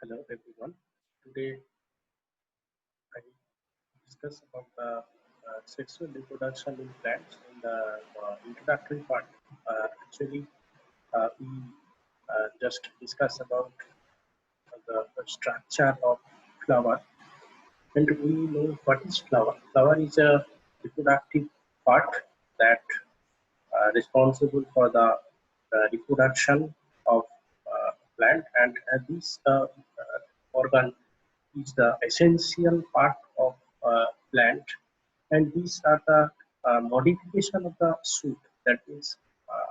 Hello everyone. Today I discuss about the sexual reproduction in plants in the introductory part. We just discuss about the structure of flower, and we know what is flower. Flower is a reproductive part that responsible for the reproduction of plant, and this organ is the essential part of plant, and these are the modification of the shoot. That means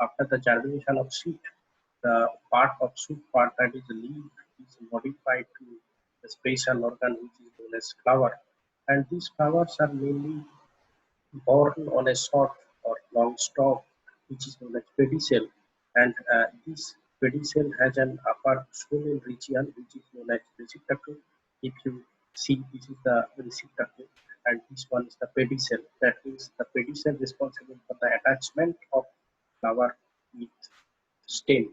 after the germination of seed, the part of shoot part, that is the leaf, is modified to a special organ which is known as flower, and these flowers are mainly borne on a short or long stalk, which is known as pedicel, and this pedicel has an upper swollen region, which is known as receptacle. If you see, this is the receptacle, and this one is the pedicel. That means the pedicel responsible for the attachment of flower with stem,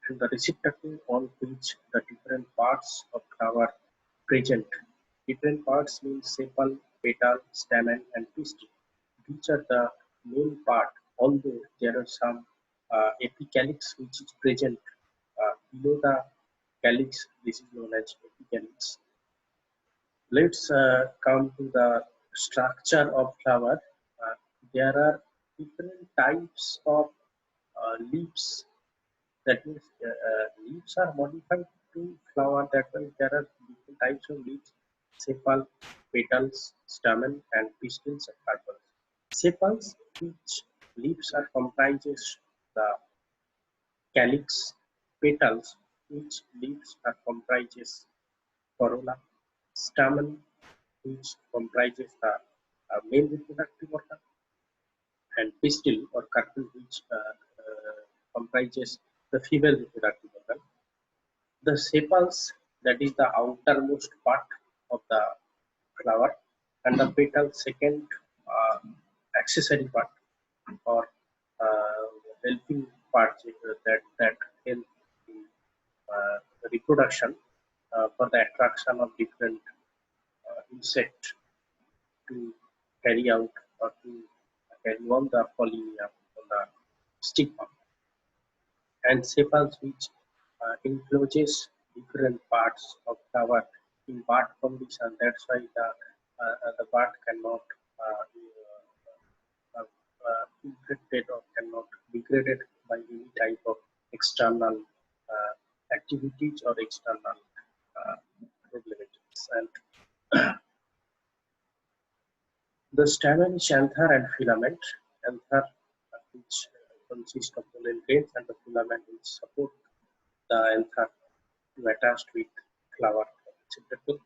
and the receptacle on which the different parts of flower present. Different parts mean sepal, petal, stamen, and pistil. These are the main part, although there are some apicalyx which is present below the calyx. This is known as apicalyx. Let's come to the structure of flower. There are different types of leaves. That means leaves are modified to flower. That means there are different types of leaves: sepal, petals, stamen, and pistils and carpels. Sepals, which leaves are comprises the calyx; petals, which leaves are comprises corolla; stamen, which comprises the male reproductive organ; and pistil or carpel, which comprises the female reproductive organ. The sepals, that is the outermost part of the flower, and the petal, second accessory part or helping part that help in reproduction for the attraction of different insect to carry out or to carry on the pollinia on the stigma, and sepals, which encloses different parts of flower in bud condition. That's why the bud cannot infected or cannot be degraded by any type of external activities or external problematics. And the stamen is anther and filament. Anther, which consists of pollen grains, and the filament which support the anther to attached with flower receptacle,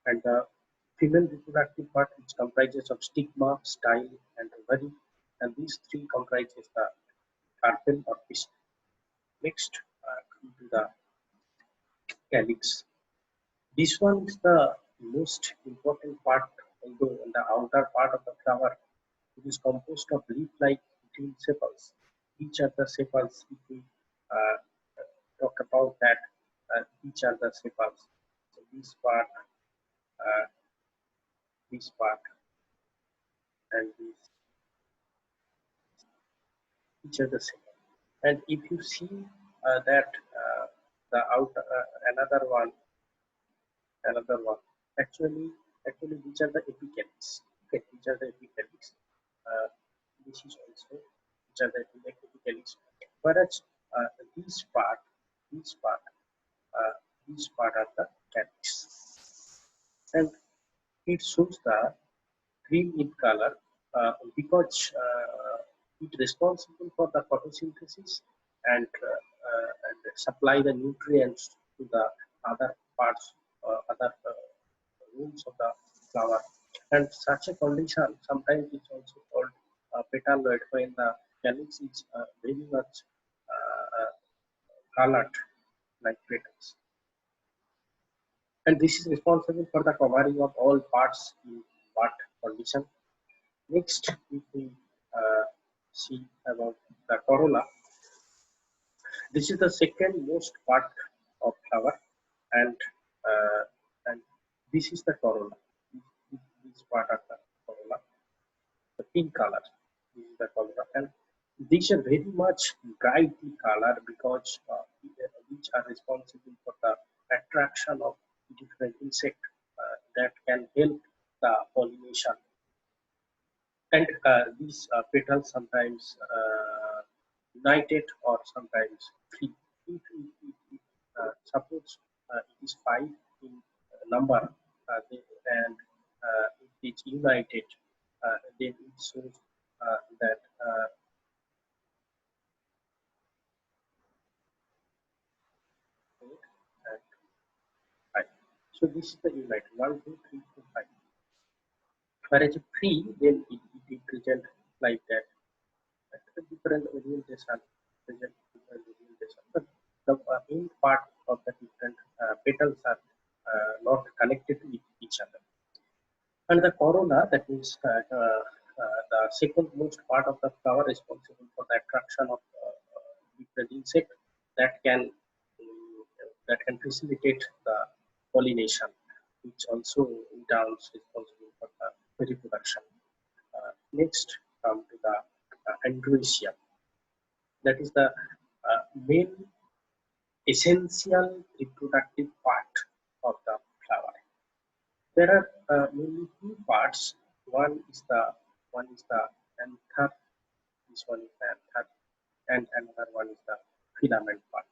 and the female reproductive part, which comprises of stigma, style, and ovary, and these three comprises the carpel or pistil. Next, come to the calyx. This one is the most important part, although in the outer part of the flower, it is composed of leaf-like green sepals. Each are the sepals. If we uh, talk about that, each are the sepals. So uh, this part, and this, each are the sepals. And if you see that the outer another one, actually, these are the apicalyx. Okay, these are the apicalyx. Uh, this is also which are the apicalyx. Whereas uh, this part, this part, uh, this part are the calyx, and it shows the green in color because it responsible for the photosynthesis and supply the nutrients to the other parts, other rooms of the flower. And such a condition sometimes is also called petaloid, when the calyx is very much colored like petals. And this is responsible for the covering of all parts in bud condition. Next, if we see about the corolla, this is the second most part of flower, and uh, and this is the corolla. This part of the corolla, the pink color. This is the corolla, and these are very much brightly colored because which are responsible for the attraction of different insects that can help the pollination. And these petals sometimes united or sometimes free. Suppose it is five in number, and if it's united, then it shows that eight and five. So this is the united 1, 2, 3, 4, 5. Whereas free, then it present like that. Different orientation, present different orientation. But the main part of the different petals are not connected with each other. And the corolla, that means the second most part of the flower responsible for the attraction of different insect that can facilitate the pollination, which also in turn is responsible for the reproduction. Next, come to the Androecium. That is the main essential reproductive part of the flower. There are mainly two parts. One is the anther. This one is the anther, and another one is the filament part.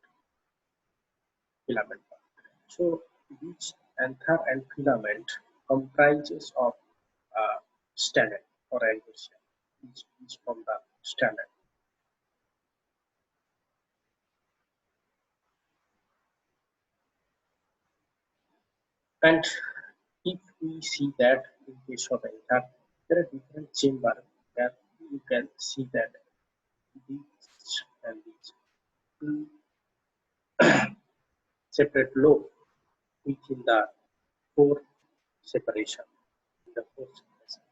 Filament part. So each anther and filament comprises of stamen or androecium. Each from the stamen. And if we see that in case of anther, there are different chambers where you can see that these and these two separate lobe within the four separation. The four separation.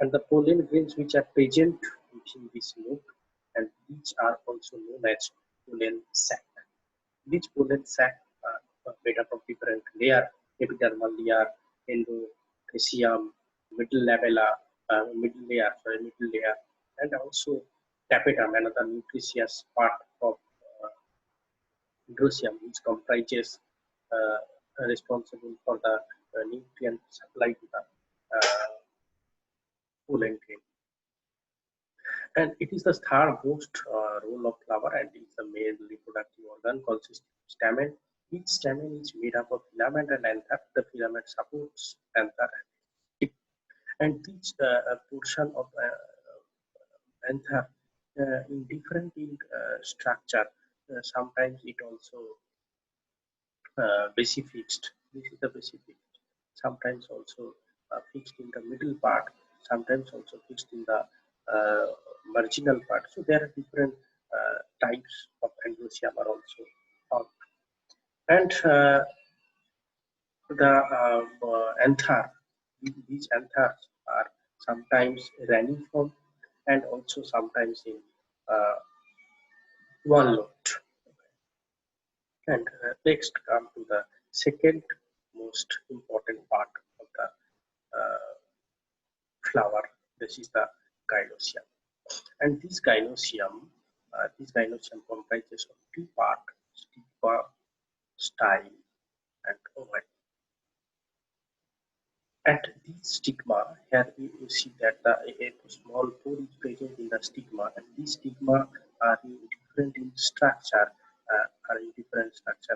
And the pollen grains which are present within this lobe, and these are also known as pollen sac. These pollen sac are made up of different layer: epidermal layer, endothecium, middle layer, and also tapetum, another nutritious part of Gynoecium, which comprises responsible for the nutrient supply to the pollen grain. And it is the third most role of flower, and it is the male reproductive organ consisting of stamen. Each stamen is made up of filament and anther. The filament supports anther, and each portion of anther in different in structure. Sometimes it also basic fixed. This is the basic fixed. Sometimes also fixed in the middle part. Sometimes also fixed in the marginal part. So there are different types of Androecium are also found. And the anther, these anthers are sometimes raniform and also sometimes in one lot. And next come to the second most important part of the flower. This is the gynoecium. And this gynoecium comprises of two parts: stigma, style, and ovary. At this stigma, here you see that a small pore is present in the stigma, and these stigma are different in structure,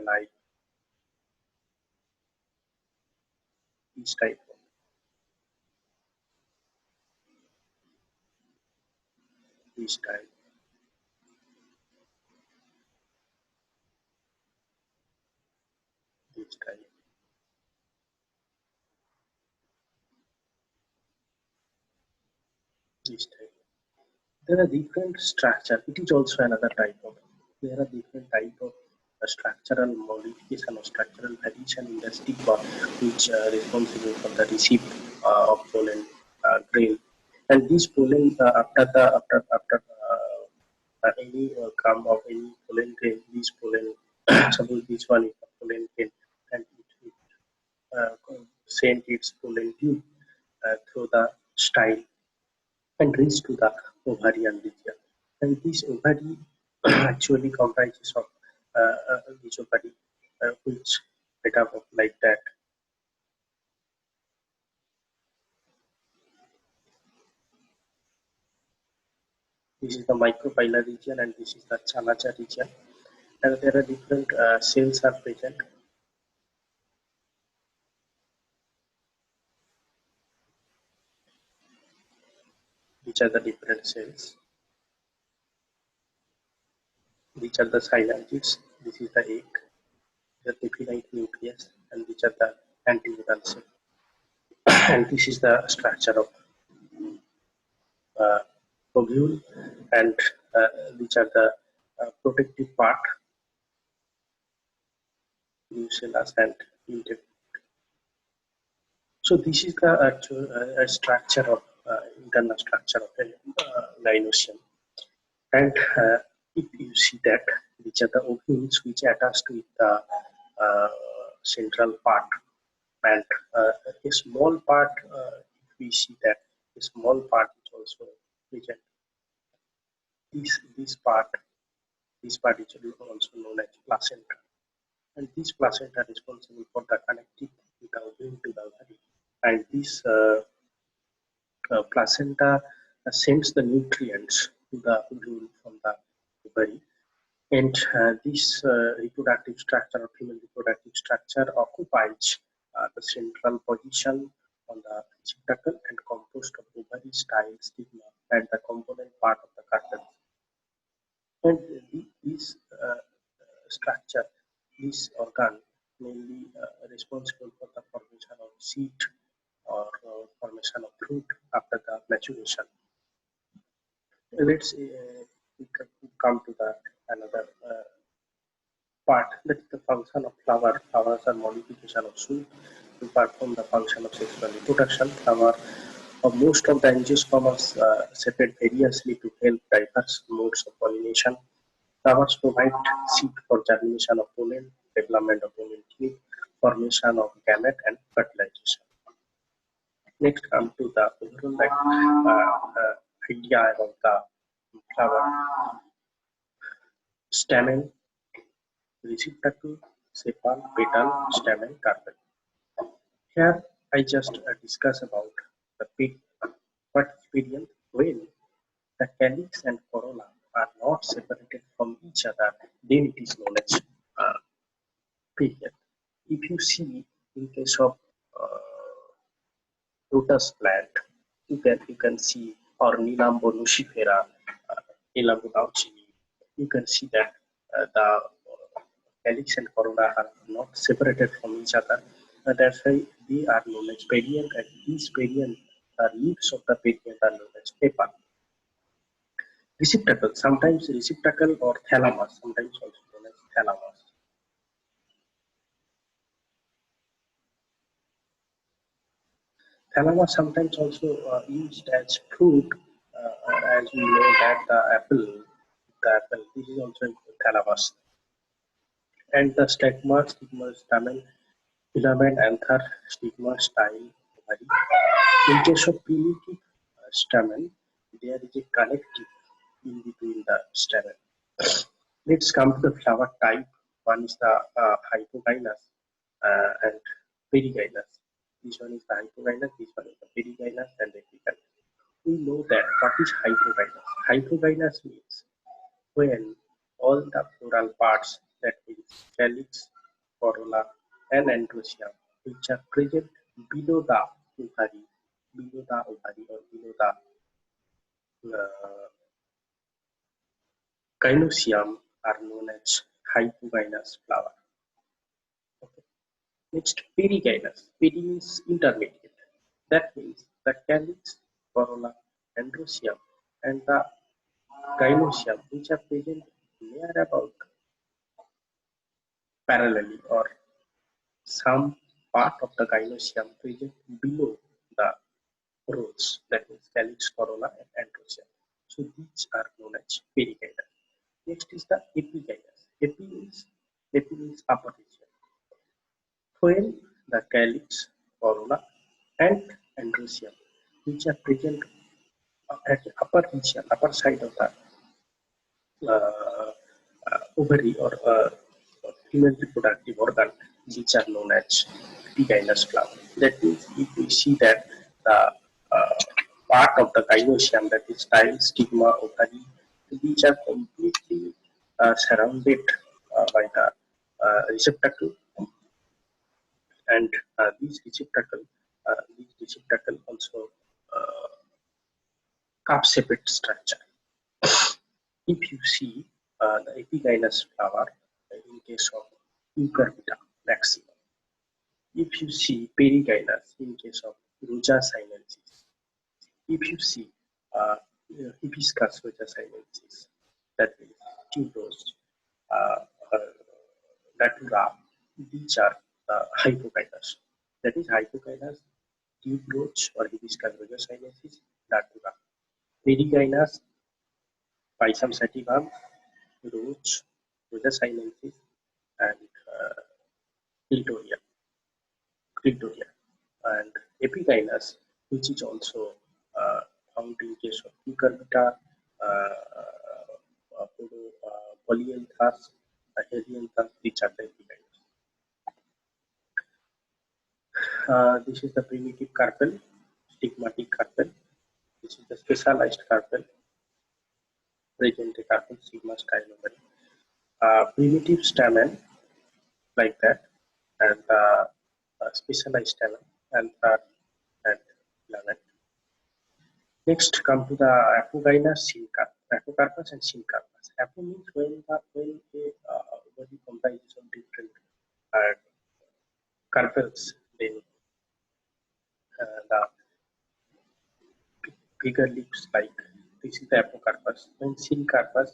like this type of this type, this type, this type. There are different structure. It is also another type of. There are different type of structural modification or structural addition in the stigma, which are responsible for the receipt of pollen grain. And this pollen after any crumb of any pollen grain, this pollen suppose this one is a pollen grain, send its pollen tube through the style and reach to the ovarian region. And this ovary actually comprises of this ovary, which set up like that. This is the microphylla region, and this is the chalaza region. And there are different cells are present. Which are the different cells? These are the synergids. This is the egg, the definite nucleus, and these are the antennatal cell. And this is the structure of ovule, and which are the protective part, nucellus and integument. So this is the actual structure of internal structure of a gynoecium. And if you see that, which are the ovules which attach to the central part, and a small part, if we see that a small part is also present. This part is also known as placenta, and this placenta is responsible for the connecting the ovule to the ovary. And this placenta sends the nutrients to the ovule from the ovary. And this reproductive structure, or female reproductive structure, occupies the central position on the receptacle and composed of ovary, style, stigma, and the component part of the carcass. And this structure, this organ, mainly responsible for the formation of seed or formation of fruit after the maturation. Let's come to the another part, that is the function of flower. Flowers are modification of shoot to perform the function of sexual reproduction. Flower of most of the angiosperms separate variously to help diverse modes of pollination. Flowers provide seed for germination of pollen, development of pollen tube, formation of gamete, and fertilization. Next, come to the overall idea about the flower: stamen, receptacle, sepal, petal, stamen, carpel. Here, I just discuss about the period. What is period? When the calyx and corolla are not separated from each other, then it is known as period. If you see in case of lotus plant, you can see, or Nilambo nucifera, Nilambo gauchii, you can see that the calyx and corolla are not separated from each other. That's why they are known as perianth, and these perianth, the leaves of the perianth are known as sepal. Receptacle, sometimes receptacle or thalamus, sometimes also known as thalamus. Thalamus sometimes also used as fruit, as we know that the apple, this is also thalamus. And the stigma, stamen, filament, anther, stigma, style, ovary. In case of primitive stamen, there is a connective in between the stamen. Let's come to the flower type. One is the hypogynous and perigynous. This one is the hypogynous, this one is the perigynous, and the epigynous. We know that what is hypogynous. Hypogynous means when all the floral parts, that means calyx, corolla, and androecium, which are present below the ovary, or below the gynoecium, are known as hypogynous flower. Okay. Next, perigynous. Peri means intermediate. That means the calyx, corolla, androecium, and the gynoecium, which are present near about parallelly, or some part of the gynoecium present below the rows, that means calyx, corolla, and androecium. So these are known as perigynous. Next is the epigynous. Epi means upper region. When the calyx, corolla, and androecium, which are present at the upper region, upper side of the ovary or female reproductive organ, which are known as epigynous flower. That means if we see that the part of the gynoecium, that is style, stigma, ovary, these are completely surrounded by the receptacle, and these receptacle also cup-shaped structure. If you see the epigynous flower in case of Eucarpita maximum, if you see perigynous in case of Roja sinensis, if you see uh, Hibiscus Roja sinensis, that is tuberose, uh, uh, datura, these are hypokynous. That is hypokynous, tuberose or Hibiscus Roja sinensis, datura. Perigynous, Pisum sativum, Roach, Roja sinensis, and clitoria, clitoria, and epigynous, which is also found in case of Cucurbita, Polyanthus, Helianthus, which are the epigynous. This is the primitive carpel, stigmatic carpel. This is the specialized carpel, present a carpel, sigma style ovary. Primitive stamen, like that, and specialized stamen, and and filament. Next, come to the apogynous apocarpus and syncarpus. Apo means when a body comprises of different uh, carpels, then the bigger lips like this is the apocarpus. When syncarpus,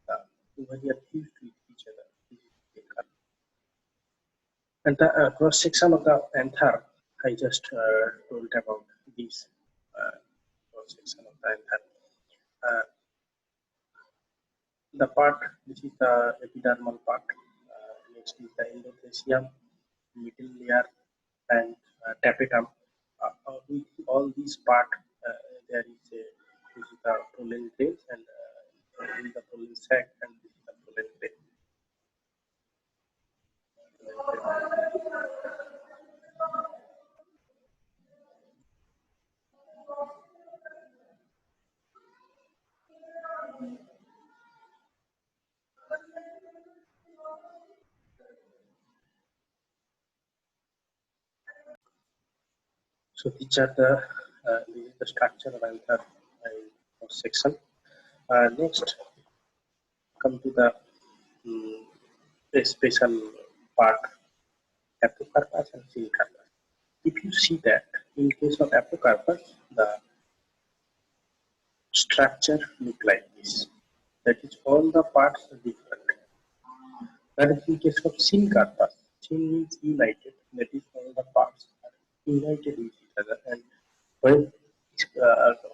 the ovary are fused with each other. This is the syncarpus. And the cross section of the anther, I just told about this cross section of the anther. Uh, the part which is the epidermal part, next is the endothelium, middle layer, and tapetum. With all these part, there is a this is the pollen grain, and this is the pollen sac, and this is the pollen grain. So these are this is the structure of anther section. Next, come to the special part, apocarpus and syncarpus. If you see that in case of apocarpus, the structure look like this. That is, all the parts are different. That is in case of syncarpus. Syn means united. That is, all the parts are united with each other. And when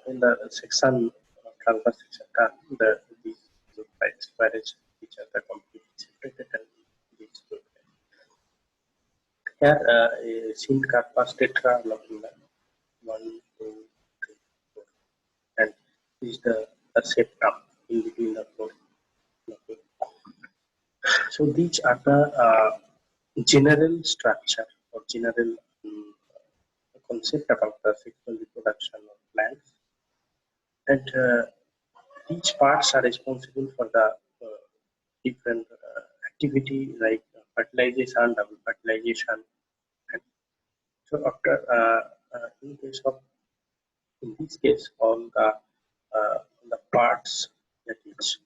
in the section, carpus section, these look like whereas each other completely separated, and these look like. Here, a syncarpus tetralocular, 1, 2, 3, 4, and this is the septum in between the four. So these are the general structure or general concept about the sexual reproduction of plants, and these parts are responsible for the different activity like fertilization, double fertilization. And so after in case of in this case, all the parts, that is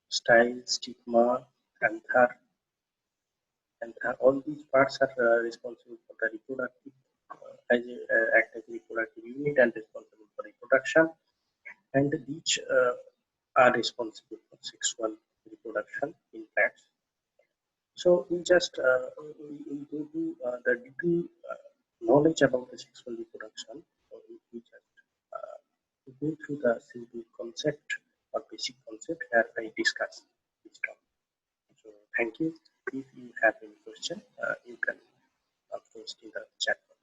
style, stigma, anther, and all these parts are responsible for the reproductive, act as reproductive unit and responsible for reproduction, and each are responsible for sexual reproduction in plants. So we just we go to the little knowledge about the sexual reproduction. So we just go through the simple concept or basic concept here I discuss this topic. So thank you. If you have any question, you can post in the chat box.